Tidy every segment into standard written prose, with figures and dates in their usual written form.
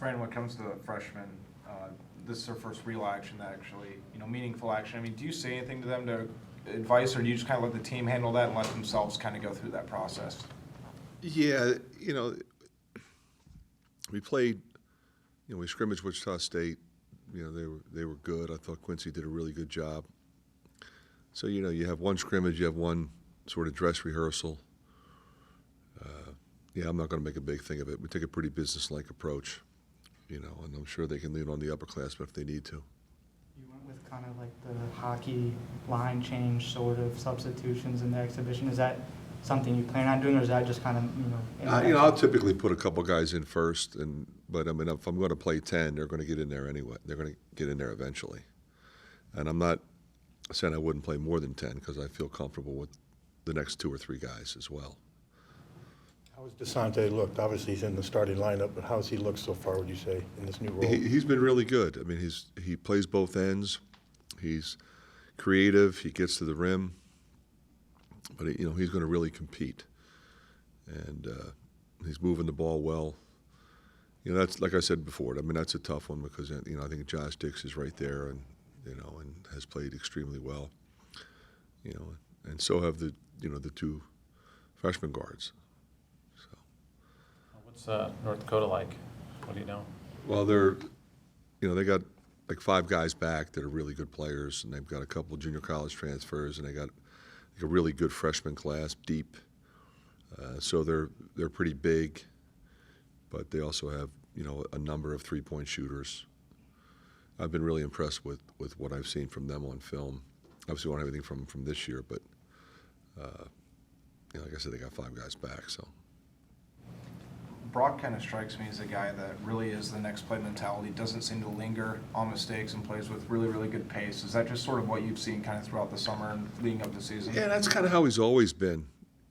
Fran, when it comes to the freshmen, this is their first real action, actually, meaningful action. I mean, do you say anything to them to advice, or do you just kind of let the team handle that and let themselves kind of go through that process? Yeah, we played, we scrimmaged Wichita State. They were good. I thought Quincy did a really good job. So, you have one scrimmage, you have one sort of dress rehearsal. I'm not going to make a big thing of it. We take a pretty business-like approach, and I'm sure they can lean on the upperclassmen if they need to. You went with kind of like the hockey line change sort of substitutions in the exhibition. Is that something you plan on doing, or is that just kind of, I'll typically put a couple guys in first, but I mean, if I'm going to play 10, they're going to get in there anyway. They're going to get in there eventually. And I'm not saying I wouldn't play more than 10 because I feel comfortable with the next 2 or 3 guys as well. How has DeSante looked? Obviously, he's in the starting lineup, but how has he looked so far, would you say, in this new role? He's been really good. I mean, he plays both ends. He's creative. He gets to the rim. But, he's going to really compete. And he's moving the ball well. That's, like I said before, I mean, that's a tough one because, I think Josh Dix is right there and has played extremely well. And so have the 2 freshman guards. So. What's North Dakota like? What do you know? Well, they got like 5 guys back that are really good players, and they've got a couple junior college transfers, and they got a really good freshman class, deep. So they're pretty big, but they also have a number of 3-point shooters. I've been really impressed with what I've seen from them on film. Obviously, we don't have anything from this year, but like I said, they got 5 guys back. So Brock kind of strikes me as a guy that really is the next play mentality, doesn't seem to linger on mistakes, and plays with really, really good pace. Is that just sort of what you've seen kind of throughout the summer and leading up the season? Yeah, that's kind of how he's always been.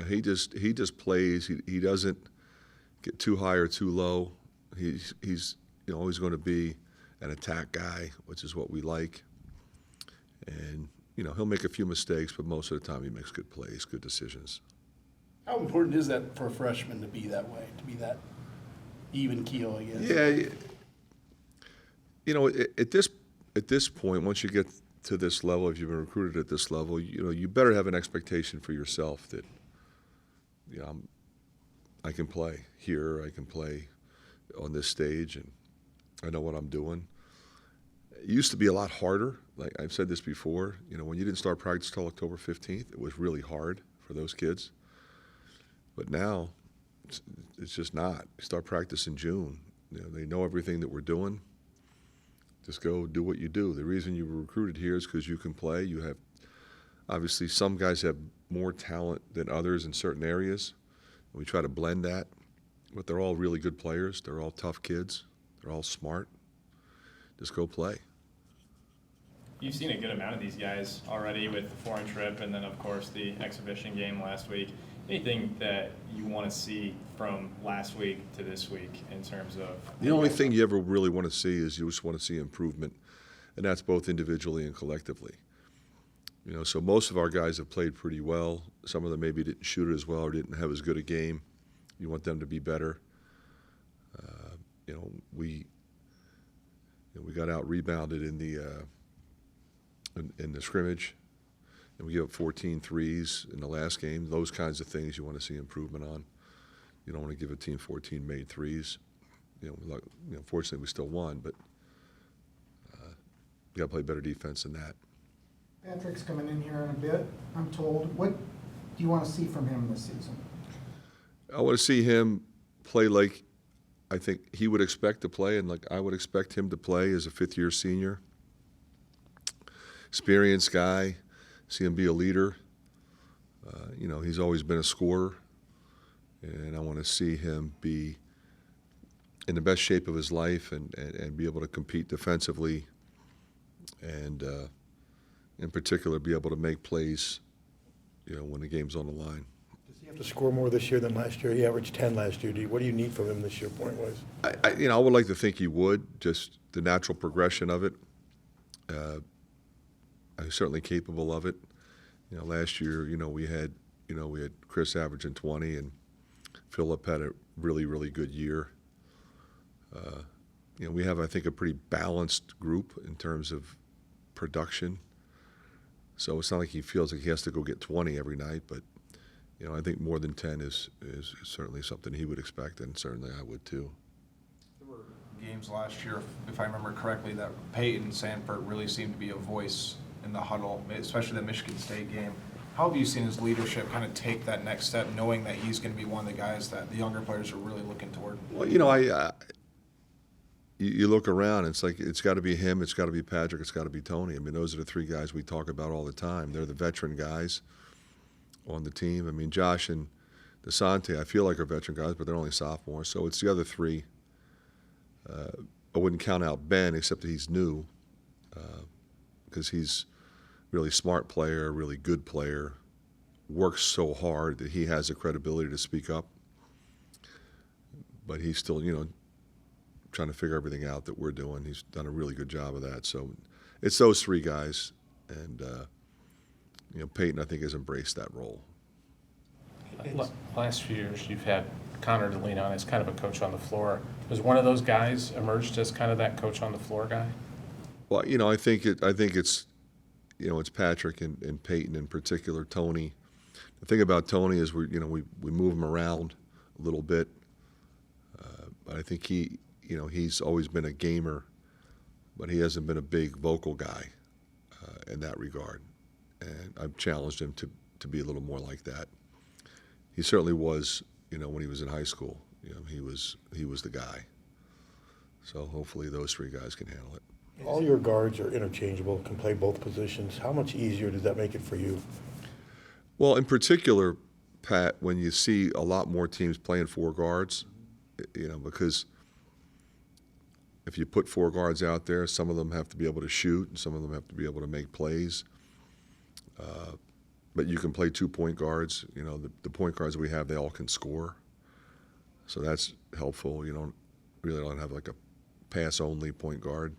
He just plays. He doesn't get too high or too low. He's always going to be an attack guy, which is what we like. And he'll make a few mistakes, but most of the time he makes good plays, good decisions. How important is that for a freshman to be that way, to be that even keel, I guess? Yeah, at this point, once you get to this level, if you've been recruited at this level, you better have an expectation for yourself that I can play here, I can play on this stage, and I know what I'm doing. It used to be a lot harder. Like I've said this before, when you didn't start practice till October 15th, it was really hard for those kids. But now, it's just not. You start practice in June. They know everything that we're doing. Just go do what you do. The reason you were recruited here is because you can play. You have, obviously, some guys have more talent than others in certain areas. We try to blend that, but they're all really good players. They're all tough kids. They're all smart. Just go play. You've seen a good amount of these guys already with the foreign trip and then, of course, the exhibition game last week. Anything that you want to see from last week to this week in terms of? The only thing you ever really want to see is you just want to see improvement, and that's both individually and collectively. So most of our guys have played pretty well. Some of them maybe didn't shoot it as well or didn't have as good a game. You want them to be better. We got out rebounded in the scrimmage, and we gave up 14 threes in the last game. Those kinds of things you want to see improvement on. You don't want to give a team 14 made threes. Fortunately we still won, but you got to play better defense than that. Patrick's coming in here in a bit, I'm told. What do you want to see from him this season? I want to see him play like I think he would expect to play, and like I would expect him to play as a fifth-year senior. Experienced guy, see him be a leader. He's always been a scorer, and I want to see him be in the best shape of his life and be able to compete defensively and, in particular, be able to make plays, when the game's on the line. Does he have to score more this year than last year? He averaged 10 last year. What do you need from him this year, point-wise? I would like to think he would, just the natural progression of it. He's certainly capable of it. Last year, we had Chris averaging 20, and Phillip had a really, really good year. we have, I think, a pretty balanced group in terms of production. So it's not like he feels like he has to go get 20 every night, but I think more than 10 is certainly something he would expect, and certainly I would too. There were games last year, if I remember correctly, that Payton Sanford really seemed to be a voice in the huddle, especially the Michigan State game. How have you seen his leadership kind of take that next step, knowing that he's going to be one of the guys that the younger players are really looking toward? Well, you look around, it's like it's got to be him, it's got to be Patrick, it's got to be Tony. I mean, those are the three guys we talk about all the time. They're the veteran guys on the team. I mean, Josh and DeSante, I feel like are veteran guys, but they're only sophomores. So it's the other three. I wouldn't count out Ben, except that he's new, because he's a really smart player, a really good player, works so hard that he has the credibility to speak up. But he's still, trying to figure everything out that we're doing. He's done a really good job of that. So it's those three guys, and Payton, I think, has embraced that role. Last few years, you've had Connor to lean on as kind of a coach on the floor. Was one of those guys emerged as kind of that coach on the floor guy? Well, I think it's it's Patrick and Payton in particular. Tony. The thing about Tony is we move him around a little bit, but I think he's always been a gamer, but he hasn't been a big vocal guy in that regard. And I've challenged him to be a little more like that. He certainly was, when he was in high school. He was the guy. So hopefully those three guys can handle it. All your guards are interchangeable, can play both positions. How much easier does that make it for you? Well, in particular, Pat, when you see a lot more teams playing four guards, because if you put four guards out there, some of them have to be able to shoot, and some of them have to be able to make plays. But you can play 2-point guards. The point guards we have, they all can score. So that's helpful. You don't have like a pass-only point guard.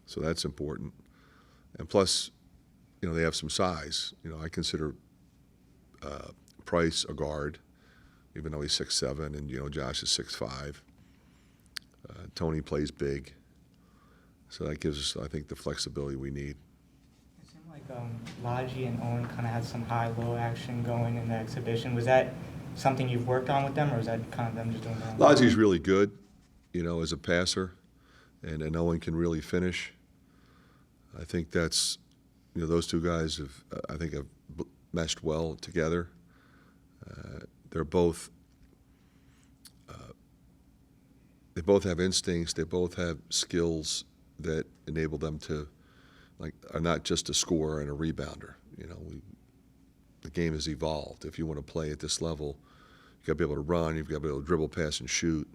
So that's important. And plus, they have some size. I consider Price a guard, even though he's 6'7", and Josh is 6'5". Tony plays big, so that gives us, I think, the flexibility we need. It seemed like Lodgy and Owen kind of had some high-low action going in the exhibition. Was that something you've worked on with them, or is that kind of them just doing that? Lodgy's really good, as a passer, and Owen can really finish. I think that's, those two guys have meshed well together. They're both. They both have instincts. They both have skills that enable them to, are not just a scorer and a rebounder. The game has evolved. If you want to play at this level, you've got to be able to run. You've got to be able to dribble, pass, and shoot.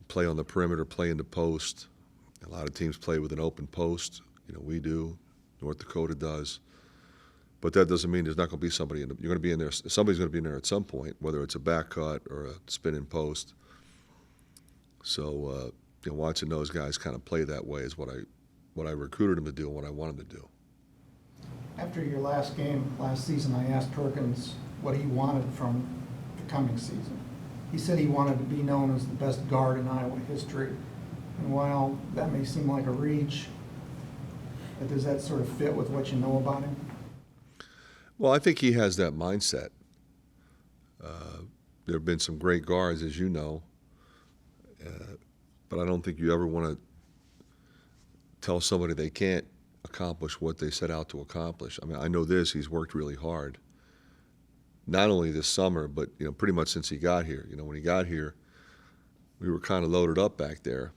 Play on the perimeter. Play in the post. A lot of teams play with an open post. We do. North Dakota does. But that doesn't mean there's not going to be somebody you're going to be in there. Somebody's going to be in there at some point, whether it's a back cut or a spin in post. So, watching those guys kind of play that way is what I recruited them to do and what I want them to do. After your last game, last season, I asked Perkins what he wanted from the coming season. He said he wanted to be known as the best guard in Iowa history. And while that may seem like a reach, does that sort of fit with what you know about him? Well, I think he has that mindset. There have been some great guards, as you know, but I don't think you ever want to tell somebody they can't accomplish what they set out to accomplish. I mean, I know this, he's worked really hard, not only this summer, but pretty much since he got here. When he got here, we were kind of loaded up back there,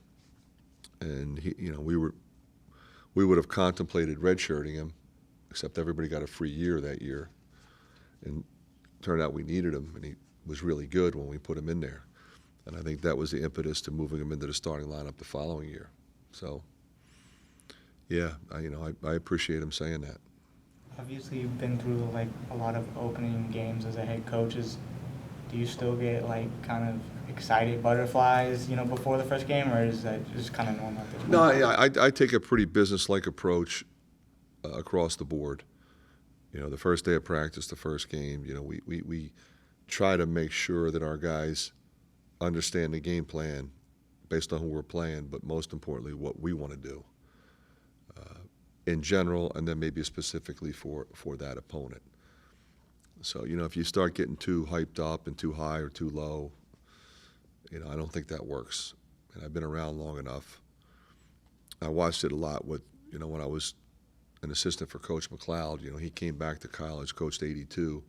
and we would have contemplated redshirting him, except everybody got a free year that year, and it turned out we needed him, and he was really good when we put him in there. And I think that was the impetus to moving him into the starting lineup the following year. So, yeah, I appreciate him saying that. Obviously, you've been through a lot of opening games as a head coach. Do you still get kind of excited butterflies, before the first game, or is that just kind of normal at this point? No, I take a pretty business-like approach across the board. The first day of practice, the first game, we try to make sure that our guys understand the game plan based on who we're playing, but most importantly, what we want to do in general, and then maybe specifically for that opponent. So, if you start getting too hyped up and too high or too low, I don't think that works. And I've been around long enough. I watched it a lot with, when I was an assistant for Coach McLeod. He came back to college, coached 82,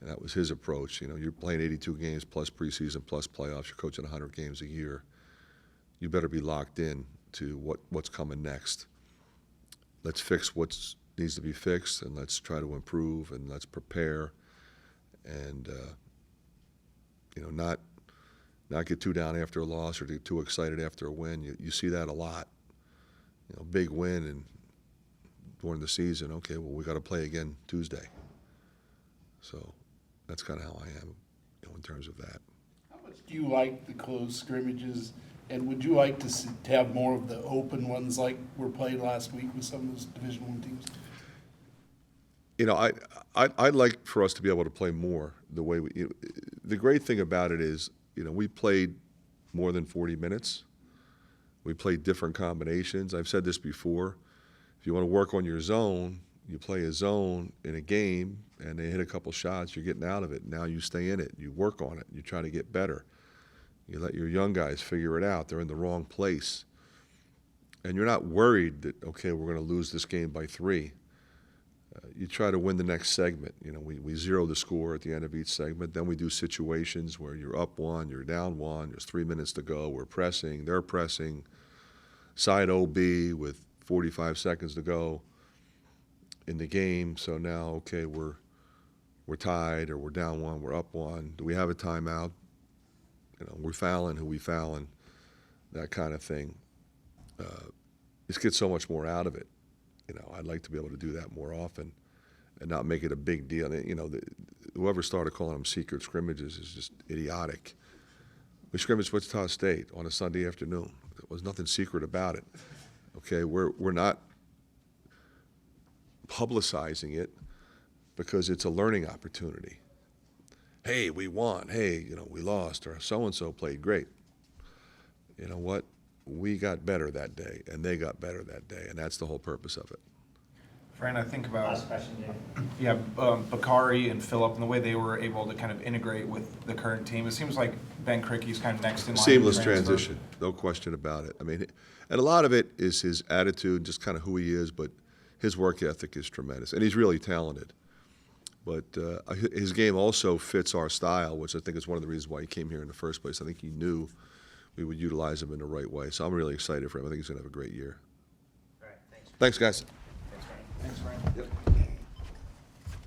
and that was his approach. You're playing 82 games plus preseason plus playoffs. You're coaching 100 games a year. You better be locked in to what's coming next. Let's fix what needs to be fixed, and let's try to improve, and let's prepare, and not get too down after a loss or get too excited after a win. You see that a lot. Big win and during the season, okay, well, we got to play again Tuesday. So that's kind of how I am, in terms of that. How much do you like the closed scrimmages, and would you like to have more of the open ones like were played last week with some of those Division I teams? I'd like for us to be able to play more the way we. The great thing about it is, we played more than 40 minutes. We played different combinations. I've said this before. If you want to work on your zone, you play a zone in a game, and they hit a couple shots, you're getting out of it. Now you stay in it. You work on it. You try to get better. You let your young guys figure it out. They're in the wrong place. And you're not worried that, okay, we're going to lose this game by 3. You try to win the next segment. We zero the score at the end of each segment. Then we do situations where you're up 1, you're down 1, there's 3 minutes to go, we're pressing, they're pressing, side OB with 45 seconds to go in the game. So now, okay, we're tied, or we're down 1, we're up 1. Do we have a timeout? We're fouling, who we fouling, that kind of thing. Just get so much more out of it. I'd like to be able to do that more often and not make it a big deal. Whoever started calling them secret scrimmages is just idiotic. We scrimmaged Wichita State on a Sunday afternoon. There was nothing secret about it. Okay, we're not publicizing it because it's a learning opportunity. Hey, we won. Hey, we lost, or so-and-so played great. You know what? We got better that day, and they got better that day, and that's the whole purpose of it. Fran, I think about Last question, Jay. Bakari and Phillip and the way they were able to kind of integrate with the current team. It seems like Ben Crickey's kind of next in line. Seamless to transfer. transition, no question about it. And a lot of it is his attitude, just kind of who he is, but his work ethic is tremendous, and he's really talented. But his game also fits our style, which I think is one of the reasons why he came here in the first place. I think he knew we would utilize him in the right way. So I'm really excited for him. I think he's going to have a great year. All right, thanks. Thanks, guys.